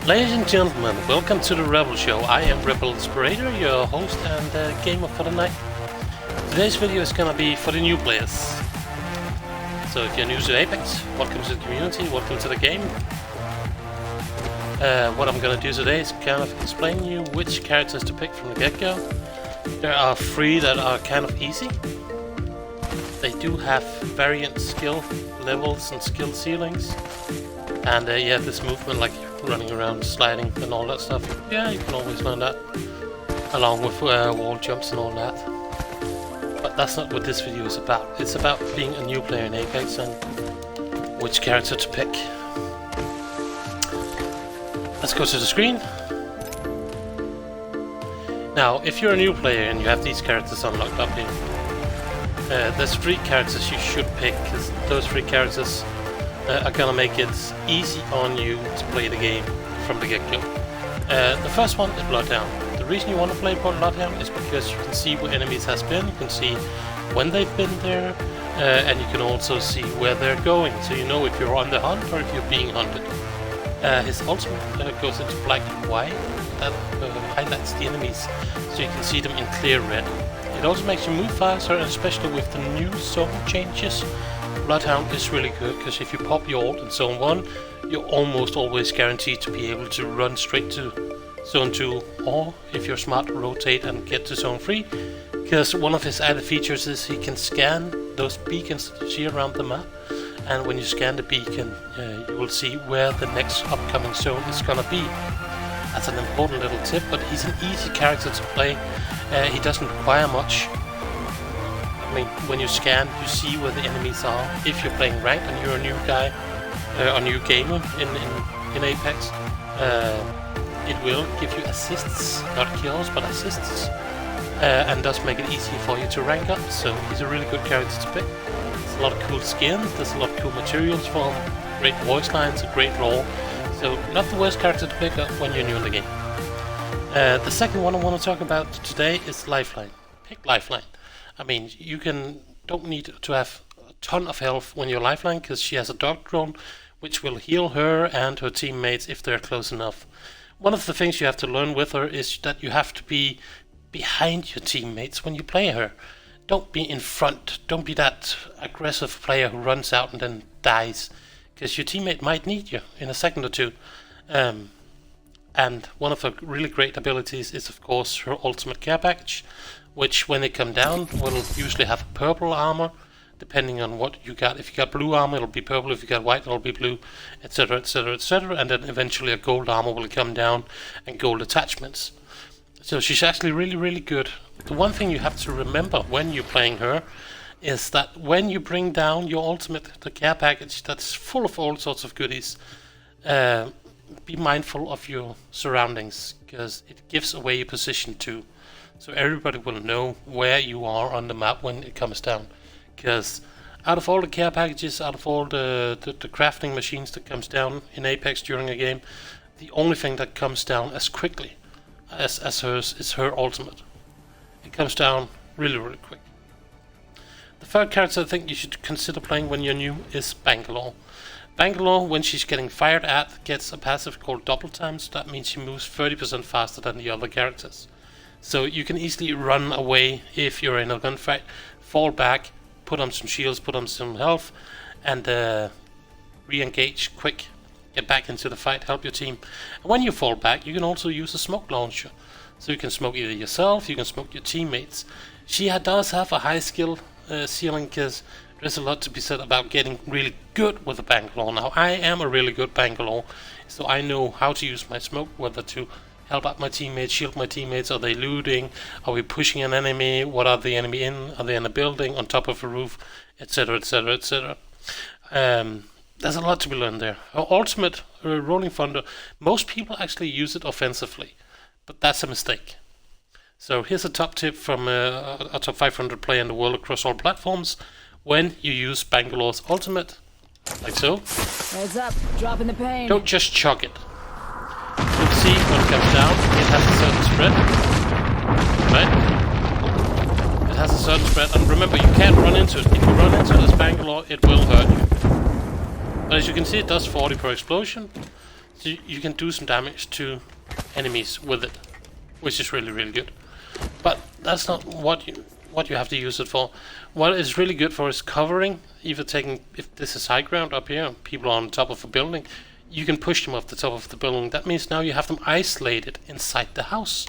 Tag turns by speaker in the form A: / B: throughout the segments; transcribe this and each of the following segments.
A: Ladies and gentlemen, welcome to the Rebel Show. I am Rebelispirator, your host and gamer for the night. Today's video is gonna be for the new players. So if you're new to Apex, welcome to the community, welcome to the game. What I'm gonna do today is kind of explain you which characters to pick from the get-go. There are 3 that are kind of easy. They do have variant skill levels and skill ceilings. And yeah, this movement, like running around, sliding and all that stuff, yeah, you can always learn that, along with wall jumps and all that. But that's not what this video is about. It's about being a new player in Apex and which character to pick. Let's go to the screen. Now, if you're a new player and you have these characters unlocked up here, there's 3 characters you should pick, because those 3 characters are gonna make it easy on you to play the game from the get-go. The first one is Bloodhound. The reason you want to play Bloodhound is because you can see where enemies has been, you can see when they've been there, and you can also see where they're going, so you know if you're on the hunt or if you're being hunted. His ultimate goes into black and white. That highlights the enemies so you can see them in clear red. It also makes you move faster, and especially with the new zone changes, Bloodhound is really good, because if you pop your ult in Zone 1, you're almost always guaranteed to be able to run straight to Zone 2, or if you're smart, rotate and get to Zone 3, because one of his added features is he can scan those beacons that you see around the map, and when you scan the beacon, you will see where the next upcoming zone is gonna be. That's an important little tip, but he's an easy character to play. He doesn't require much. I mean, when you scan, you see where the enemies are. If you're playing ranked and you're a new guy, a new gamer in Apex, it will give you assists, not kills, but assists, and does make it easy for you to rank up. So he's a really good character to pick. There's a lot of cool skins, there's a lot of cool materials for him, great voice lines, a great role. So not the worst character to pick up when you're new in the game. The second one I want to talk about today is Lifeline. Pick Lifeline. I mean, you don't need to have a ton of health when you're Lifeline, because she has a dog drone which will heal her and her teammates if they're close enough. One of the things you have to learn with her is that you have to be behind your teammates when you play her. Don't be in front. Don't be that aggressive player who runs out and then dies, because your teammate might need you in a second or two. And one of her really great abilities is, of course, her ultimate care package, which when they come down will usually have purple armor, depending on what you got. If you got blue armor, it'll be purple. If you got white, it'll be blue, etc, etc, etc. And then eventually a gold armor will come down, and gold attachments. So she's actually really, really good. The one thing you have to remember when you're playing her is that when you bring down your ultimate, the care package that's full of all sorts of goodies, be mindful of your surroundings, because it gives away your position too. So everybody will know where you are on the map when it comes down. Because out of all the care packages, out of all the crafting machines that comes down in Apex during a game, the only thing that comes down as quickly as hers is her ultimate. It comes down really, really quick. The third character I think you should consider playing when you're new is Bangalore. Bangalore, when she's getting fired at, gets a passive called double time, so that means she moves 30% faster than the other characters. So you can easily run away if you're in a gunfight, fall back, put on some shields, put on some health, and re-engage quick. Get back into the fight, help your team. And when you fall back, you can also use a smoke launcher. So you can smoke either yourself, you can smoke your teammates. She does have a high skill ceiling, because there's a lot to be said about getting really good with a Bangalore. Now, I am a really good Bangalore, so I know how to use my smoke, whether to help out my teammates, shield my teammates. Are they looting? Are we pushing an enemy? What are the enemy in? Are they in a building, on top of a roof, etc, etc, etc. There's a lot to be learned there. Her ultimate, Rolling Thunder, most people actually use it offensively, but that's a mistake. So here's a top tip from a top 500 player in the world across all platforms. When you use Bangalore's ultimate, like so,
B: heads up, dropping the pain.
A: Don't just chug it. You'll see when it comes down, it has a certain spread, right? It has a certain spread, and remember, you can't run into it. If you run into this Bangalore, it will hurt you. But as you can see, it does 40 per explosion. So you can do some damage to enemies with it, which is really, really good. But that's not what you have to use it for. What it's really good for is covering. If this is high ground up here, people are on top of a building, you can push them off the top of the building. That means now you have them isolated inside the house.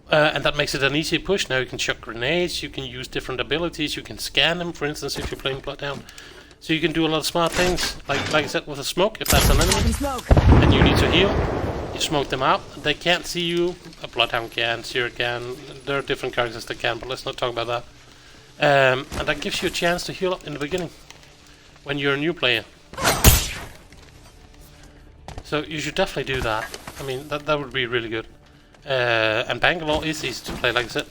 A: And that makes it an easier push. Now you can chuck grenades, you can use different abilities, you can scan them, for instance, if you're playing Bloodhound. So you can do a lot of smart things, like I said, with a smoke, if that's an enemy, and you need to heal, you smoke them out, they can't see you, a Bloodhound can, Seer can, there are different characters that can, but let's not talk about that. And that gives you a chance to heal up in the beginning, when you're a new player. So you should definitely do that. I mean, that would be really good. And Bangalore is easy to play, like I said.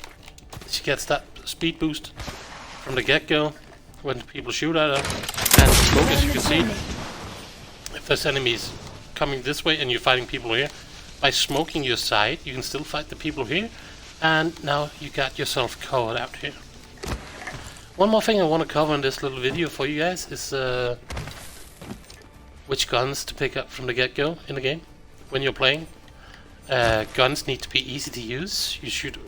A: She gets that speed boost from the get-go when people shoot at her. And smoke, as you can see, if there's enemies coming this way and you're fighting people here, by smoking your side, you can still fight the people here. And now you got yourself covered out here. One more thing I want to cover in this little video for you guys is which guns to pick up from the get-go in the game when you're playing. Guns need to be easy to use. You should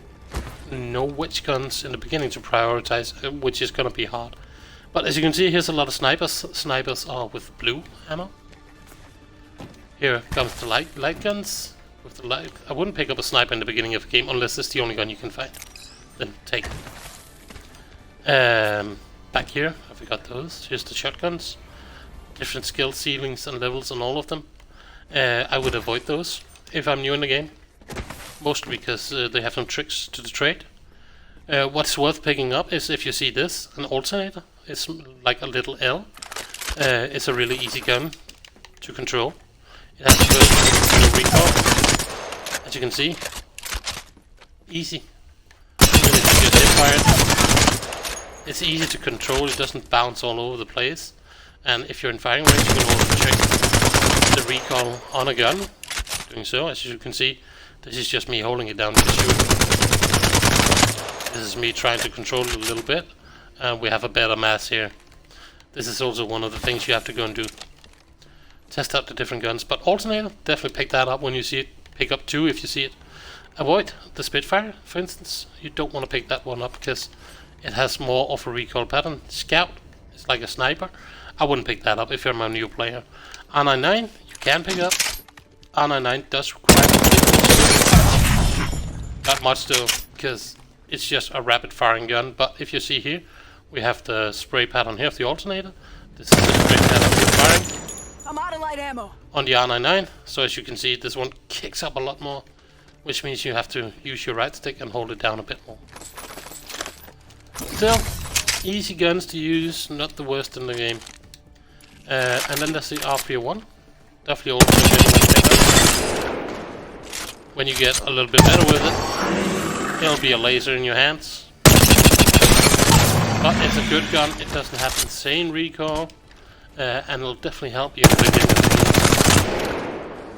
A: know which guns in the beginning to prioritize, which is going to be hard. But as you can see, here's a lot of snipers. Snipers are with blue ammo. Here comes the light guns. With the light, I wouldn't pick up a sniper in the beginning of a game unless it's the only gun you can find. Then take it. Back here, have we got those? Here's the shotguns. Different skill ceilings and levels on all of them. I would avoid those if I'm new in the game, mostly because they have some tricks to the trade. What's worth picking up is if you see this, an alternator. It's like a little L. It's a really easy gun to control. It has no recoil, as you can see. Easy. Even if you get hip fired, it's easy to control. It doesn't bounce all over the place. And if you're in firing range, you can also check the recoil on a gun. Doing so, as you can see, this is just me holding it down to shoot. This is me trying to control it a little bit, and we have a better mass here. This is also one of the things you have to go and do. Test out the different guns, but alternator, definitely pick that up when you see it. Pick up 2 if you see it. Avoid the Spitfire, for instance. You don't want to pick that one up because it has more of a recoil pattern. Scout is like a sniper. I wouldn't pick that up if you're a new player. R99, you can pick up. R99 does require not much though, because it's just a rapid firing gun. But if you see here, we have the spray pattern here of the alternator. This is the spray pattern we're firing.
B: I'm out of light ammo.
A: On the R99, so as you can see, this one kicks up a lot more, which means you have to use your right stick and hold it down a bit more. Still, easy guns to use, not the worst in the game. And then there's the R301. Definitely also when you get a little bit better with it, it'll be a laser in your hands. But it's a good gun, it doesn't have insane recoil, and it'll definitely help you in the beginning.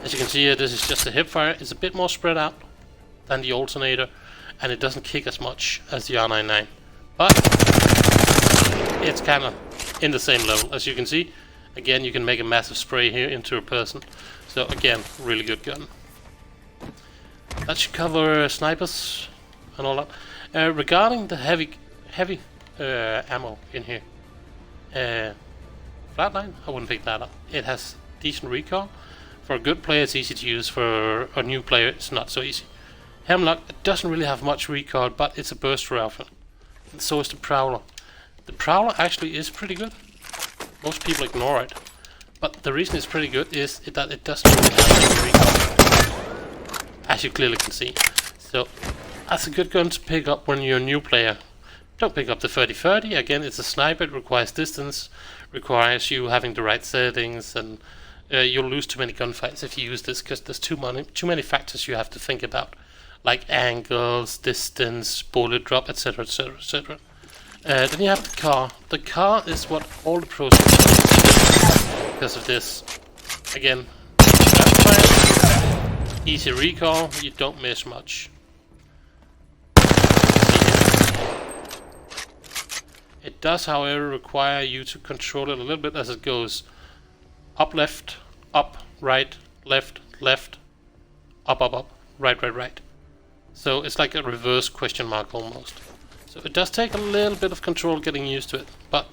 A: As you can see here, this is just a hip fire. It's a bit more spread out than the alternator, and it doesn't kick as much as the R99. But it's kind of in the same level. As you can see, again, you can make a massive spray here into a person. So again, really good gun. That should cover snipers and all that. Regarding the heavy ammo in here, Flatline, I wouldn't pick that up. It has decent recoil. For a good player, it's easy to use. For a new player, it's not so easy. Hemlock doesn't really have much recoil, but it's a burst rifle. And so is the Prowler. The Prowler actually is pretty good. Most people ignore it. But the reason it's pretty good is that it doesn't really have any recoil, as you clearly can see. So that's a good gun to pick up when you're a new player. Don't pick up the 30-30. Again, it's a sniper. It requires distance, requires you having the right settings, and you'll lose too many gunfights if you use this because there's too many factors you have to think about, like angles, distance, bullet drop, etc., etc., etc. Then you have the car. The car is what all the pros use because of this. Again, easy recall, you don't miss much. It does, however, require you to control it a little bit as it goes up left, up right, left, left, up, up, up, right, right, right. So it's like a reverse question mark almost. So it does take a little bit of control getting used to it, but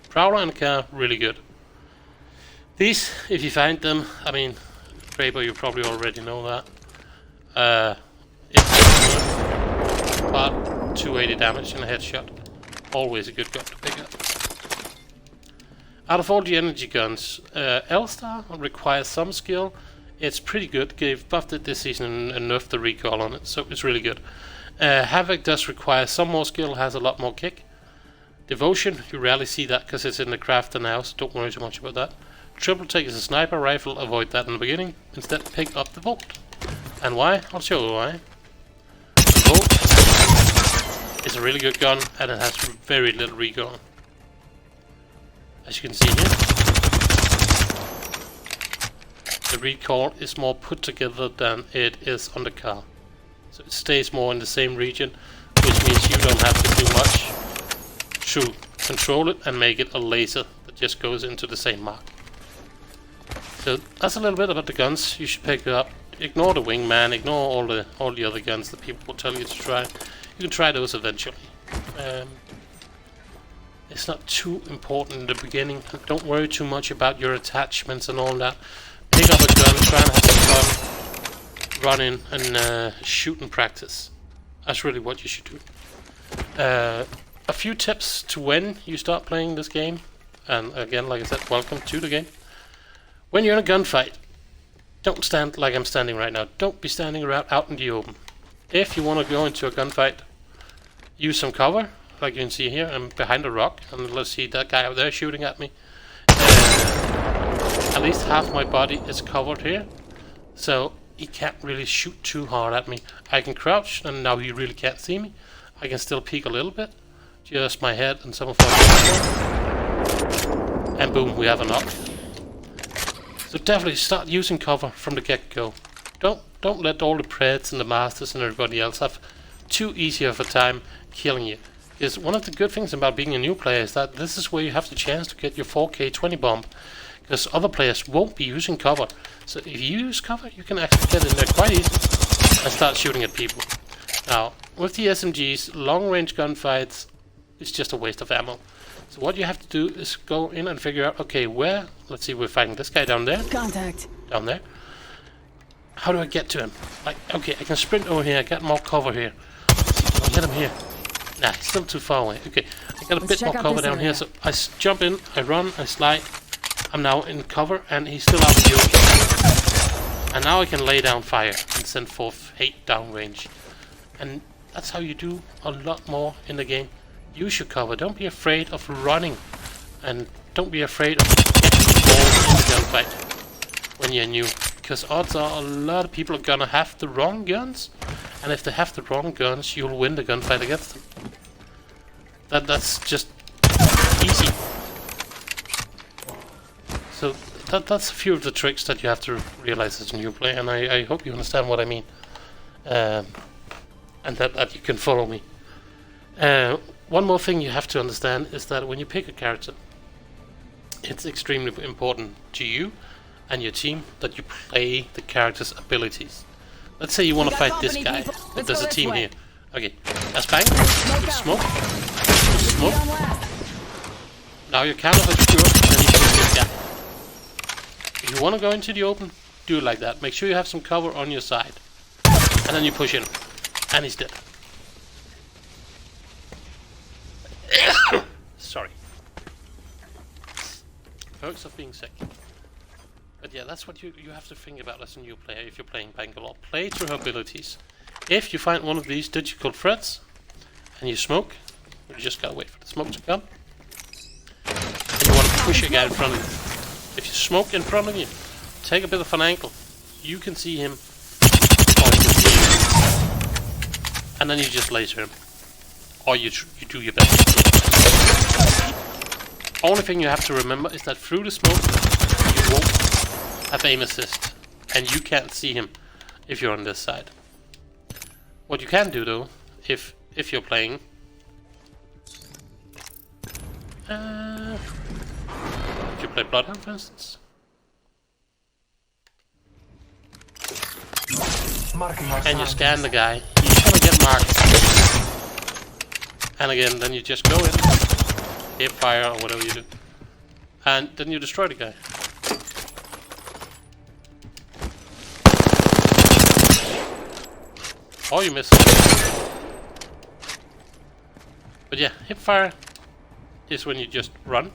A: Prowler and car, really good. These, if you find them, I mean, Draper, you probably already know that. It's good, but 280 damage and a headshot. Always a good gun to pick up. Out of all the energy guns, L-Star requires some skill. It's pretty good. They've buffed it this season and nerfed the recoil on it, so it's really good. Havoc does require some more skill, has a lot more kick. Devotion, you rarely see that because it's in the crafter now, so don't worry too much about that. Triple take is a sniper rifle, avoid that in the beginning. Instead pick up the Volt. And why? I'll show you why. The Volt is a really good gun and it has very little recoil. As you can see here, the recoil is more put together than it is on the car. So it stays more in the same region, which means you don't have to do much to control it and make it a laser that just goes into the same mark. So that's a little bit about the guns you should pick up. Ignore the wingman, ignore all the other guns that people will tell you to try. You can try those eventually. It's not too important in the beginning. Don't worry too much about your attachments and all that. Pick up a gun, try and have some fun, run in and shoot and practice. That's really what you should do. A few tips to when you start playing this game. And again, like I said, welcome to the game. When you're in a gunfight, don't stand like I'm standing right now. Don't be standing around out in the open. If you want to go into a gunfight, use some cover. Like you can see here, I'm behind a rock, and let's see that guy up there shooting at me. At least half my body is covered here, so he can't really shoot too hard at me. I can crouch, and now he really can't see me. I can still peek a little bit, just my head and some of my body. And boom, we have a knock. So definitely start using cover from the get-go. Don't let all the Preds and the Masters and everybody else have too easy of a time killing you. Because one of the good things about being a new player is that this is where you have the chance to get your 4K 20 bomb. Because other players won't be using cover. So if you use cover, you can actually get in there quite easy and start shooting at people. Now, with the SMGs, long-range gunfights is just a waste of ammo. So what you have to do is go in and figure out, okay, where? Let's see, we're fighting this guy down there.
B: Contact.
A: Down there. How do I get to him? Like, okay, I can sprint over here, get more cover here. I'll get him here. Nah, he's still too far away. Okay, I got a bit more cover down here, so I jump in, I run, I slide. I'm now in cover, and he's still out of the open. And now I can lay down fire and send forth hate downrange. And that's how you do a lot more in the game. Use your cover. Don't be afraid of running, and don't be afraid of getting involved in the gunfight when you're new. Because odds are a lot of people are gonna have the wrong guns, and if they have the wrong guns, you'll win the gunfight against them. That's just easy. So that's a few of the tricks that you have to realize as a new player, and I hope you understand what I mean, and that you can follow me. One more thing you have to understand is that when you pick a character, it's extremely important to you and your team that you play the character's abilities. Let's say you want to fight this guy, but there's a team here. Okay, that's fine. Smoke. Smoke. Now you're kind of obscure, and then you shoot this guy. If you want to go into the open, do it like that. Make sure you have some cover on your side. And then you push in. And he's dead. Sorry. Perks of being sick. But yeah, that's what you have to think about as a new player if you're playing Bangalore. Play to her abilities. If you find one of these digital threads and you smoke, you just gotta wait for the smoke to come. And you want to push a guy in front of you. If you smoke in front of you, take a bit of an angle. You can see him, or he can see you. And then you just laser him. Or you do your best. Only thing you have to remember is that through the smoke, you won't have aim assist. And you can't see him if you're on this side. What you can do though, if you're playing... if you play Bloodhound for instance. and you scan the guy, he's gonna get marked. And again, then you just go in, hip fire or whatever you do, and then you destroy the guy. Or you miss it. But yeah, hip fire is when you just run.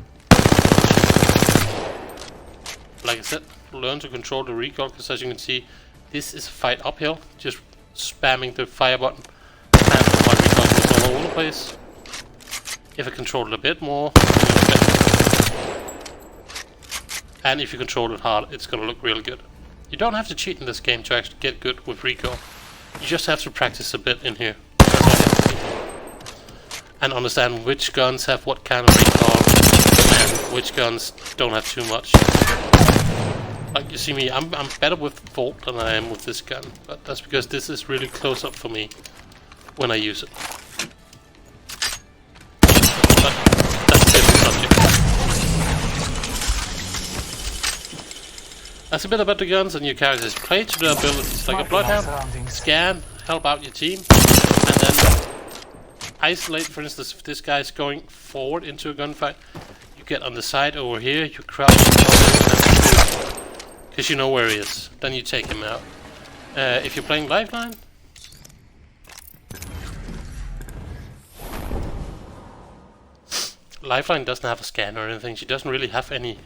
A: Like I said, learn to control the recoil, because as you can see, this is a fight uphill, just spamming the fire button, and my recoil goes all over the place. If I control it a bit more, and if you control it hard, it's gonna look really good. You don't have to cheat in this game to actually get good with recoil. You just have to practice a bit in here. That's all you have to do. And understand which guns have what kind of recoil, and which guns don't have too much. Like you see me, I'm better with Volt than I am with this gun, but that's because this is really close up for me when I use it. But that's a different subject. That's a bit about the guns and your characters. Play to their abilities, like a Bloodhound, scan, help out your team, and then isolate. For instance, if this guy's going forward into a gunfight, you get on the side over here, you crouch, because you know where he is. Then you take him out. If you're playing Lifeline, Lifeline doesn't have a scan or anything. She doesn't really have any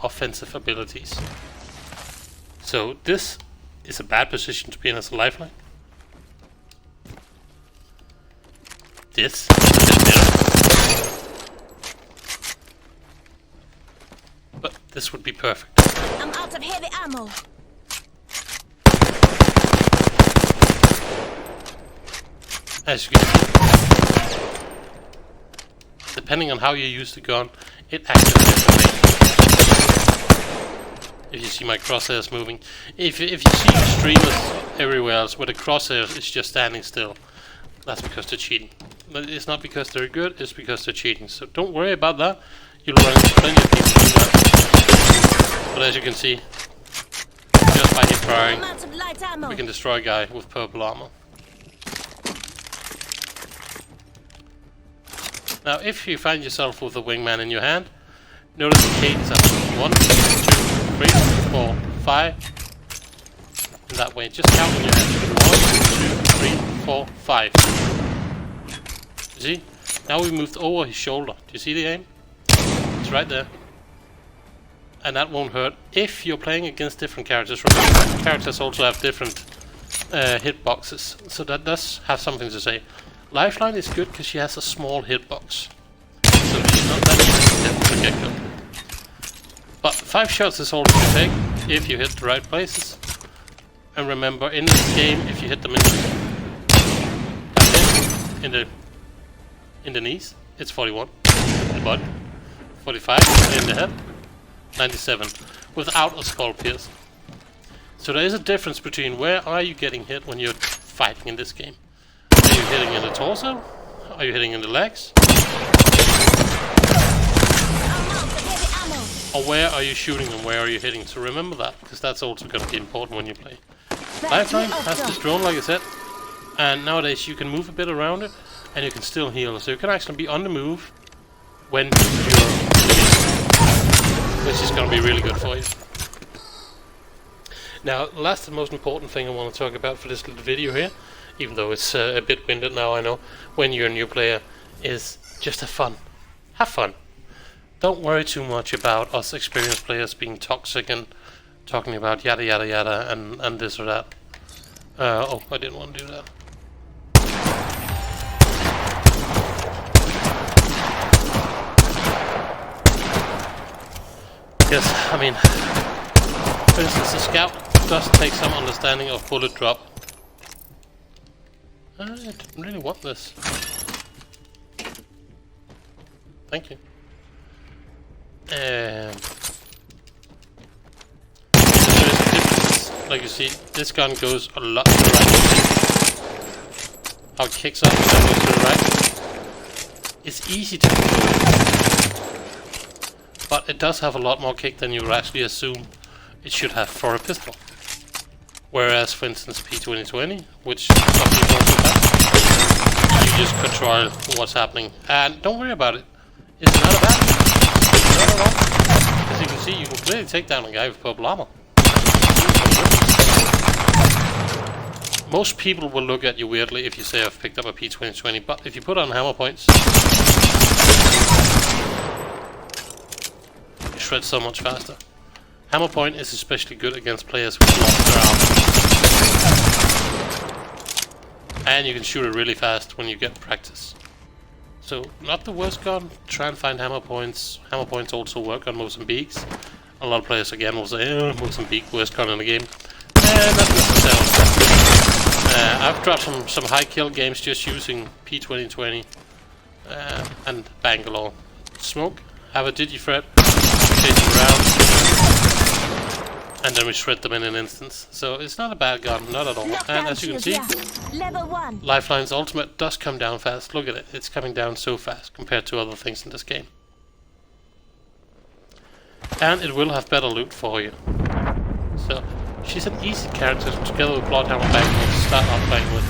A: offensive abilities. So this is a bad position to be in as a Lifeline. This is a bit better. But this would be perfect.
C: I'm out of heavy ammo.
A: As you can see, depending on how you use the gun, it acts differently. If you see my crosshairs moving, if you see streamers everywhere else where the crosshairs is just standing still, that's because they're cheating. But it's not because they're good, it's because they're cheating. So don't worry about that. You'll run into plenty of people do that. But as you can see, just by hip firing, we can destroy a guy with purple armor. Now, if you find yourself with a wingman in your hand, notice the cadence of 1, 2, 3, 4, 5. In that way, just count in your hand. 1, 2, 3, 4, 5. You see? Now we moved over his shoulder. Do you see the aim? It's right there. And that won't hurt if you're playing against different characters. Remember, characters also have different hitboxes, so that does have something to say. Lifeline is good because she has a small hitbox, so she's not that easy to get good. But 5 shots is all you can take if you hit the right places. And remember, in this game, if you hit them in the knees, it's 41. In the butt, 45 in the head, 97 without a skull pierce. So there is a difference between where are you getting hit when you're fighting in this game. Are you hitting in the torso? Are you hitting in the legs? Or where are you shooting and where are you hitting? So remember that, because that's also going to be important when you play. Lifeline has this drone, like I said, and nowadays you can move a bit around it and you can still heal. So you can actually be on the move when you're healing, which is going to be really good for you. Now, last and most important thing I want to talk about for this little video here, even though it's a bit winded now, I know, when you're a new player, is just have fun. Have fun. Don't worry too much about us experienced players being toxic and talking about yada yada yada and this or that. Oh, I didn't want to do that. Yes, I mean, for instance, the scout does take some understanding of bullet drop. I didn't really want this. Thank you. So there's a difference. Like you see, this gun goes a lot to the right. How it kicks up and goes to the right. It's easy to control, but it does have a lot more kick than you would actually assume it should have for a pistol. Whereas, for instance, P2020, which some people also have, you just control what's happening. And don't worry about it. It's not a bad thing. Not at all. As you can see, you can clearly take down a guy with purple armor. Most people will look at you weirdly if you say I've picked up a P2020, but if you put on hammer points, you shred so much faster. Hammer point is especially good against players with lost their armor. And you can shoot it really fast when you get practice. So, not the worst gun, try and find hammer points. Hammer points also work on Mozambiques. A lot of players again will say, oh, Mozambique, worst gun in the game. Not necessarily. I've dropped some high kill games just using P2020 and Bangalore. Smoke, have a digifret, chase them around, and then we shred them in an instance. So it's not a bad gun, not at all. And as you can see,
C: Level 1.
A: Lifeline's ultimate does come down fast. Look at it, it's coming down so fast compared to other things in this game. And it will have better loot for you. So she's an easy character together with Bloodhound Bangalore to start out playing with.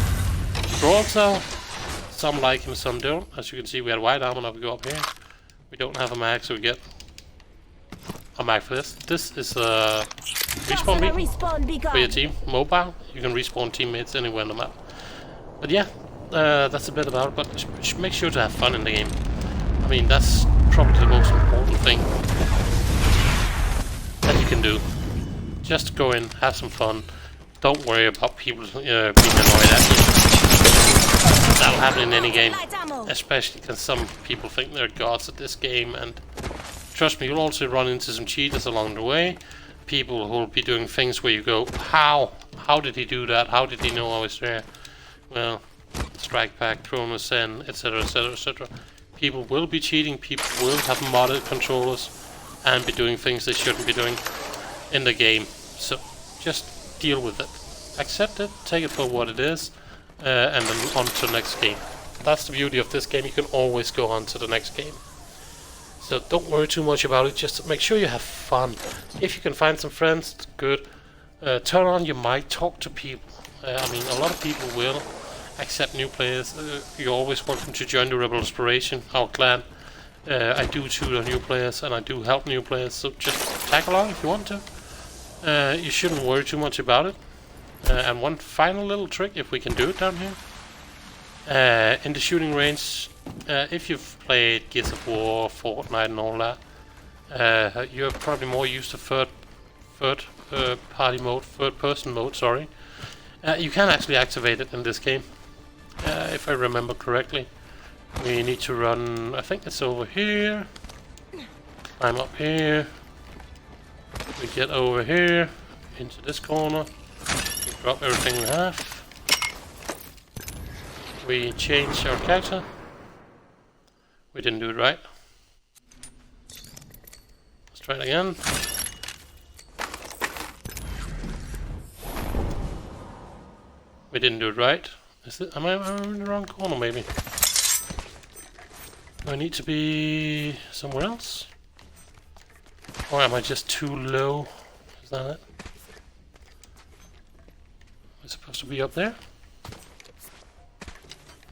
A: Broadsell, some like him, some don't. As you can see, we had white armor, now we go up here. We don't have a mag, so we get a mag for this. This is a respawn beacon for your team. Mobile, you can respawn teammates anywhere on the map. But yeah, that's a bit about it, but make sure to have fun in the game. I mean, that's probably the most important thing that you can do. Just go in, have some fun. Don't worry about people being annoyed at you. That'll happen in any game, especially because some people think they're gods at this game, and trust me, you'll also run into some cheaters along the way. People who will be doing things where you go, how? How did he do that? How did he know I was there? Well, strike back, throw us in, etc, etc, etc. People will be cheating, people will have modded controllers and be doing things they shouldn't be doing in the game. So just deal with it. Accept it, take it for what it is, and then on to the next game. That's the beauty of this game, you can always go on to the next game. So don't worry too much about it, just make sure you have fun. If you can find some friends, good. Turn on your mic, talk to people. I mean, a lot of people will accept new players. You're always welcome to join the Rebelispirator, our clan. I do tutor new players and I do help new players, so just tag along if you want to. You shouldn't worry too much about it. And one final little trick, if we can do it down here. In the shooting range, if you've played Gears of War, Fortnite and all that, you're probably more used to third person mode, sorry. You can actually activate it in this game, if I remember correctly. We need to run, I think it's over here, climb up here, we get over here, into this corner, we drop everything we have, we change our character, we didn't do it right, let's try it again. We didn't do it right. Is it? Am I in the wrong corner maybe? Do I need to be somewhere else? Or am I just too low? Is that it? Am I supposed to be up there?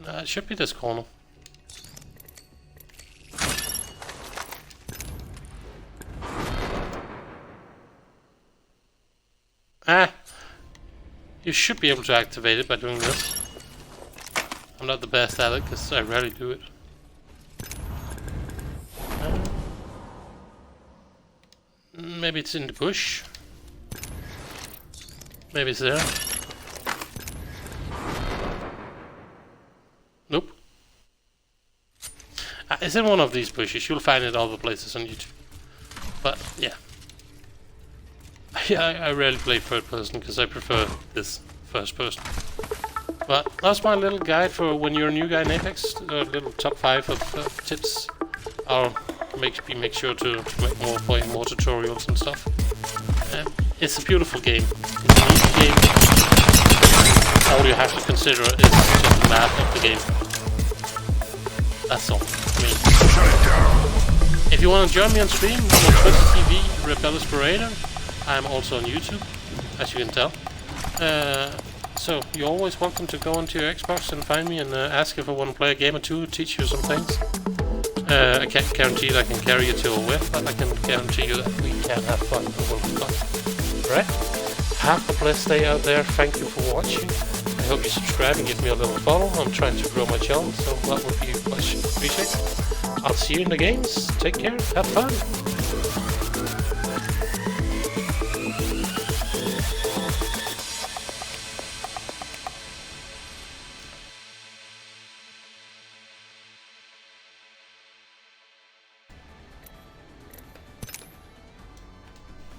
A: Nah, it should be this corner. Ah! You should be able to activate it by doing this. I'm not the best at it because I rarely do it. Maybe it's in the bush. Maybe it's there. Nope. It's in one of these bushes. You'll find it other places on YouTube. But yeah. Yeah, I rarely play third person because I prefer this first person. But that's my little guide for when you're a new guy in Apex. A little top 5 of tips. I'll make sure to make more for you, more tutorials and stuff. It's a beautiful game. It's an easy game. All you have to consider is just the math of the game. That's all. I mean, if you want to join me on stream, I'm on Twitch TV, Rebelispirator. I'm also on YouTube, as you can tell. So you're always welcome to go onto your Xbox and find me and ask if I want to play a game or two, teach you some things. I can't guarantee that I can carry you to a win, but I can guarantee you that we can have fun and we'll have fun. Alright? Have a blessed day out there. Thank you for watching. I hope you subscribe and give me a little follow. I'm trying to grow my channel, so that would be much appreciated. I'll see you in the games. Take care. Have fun.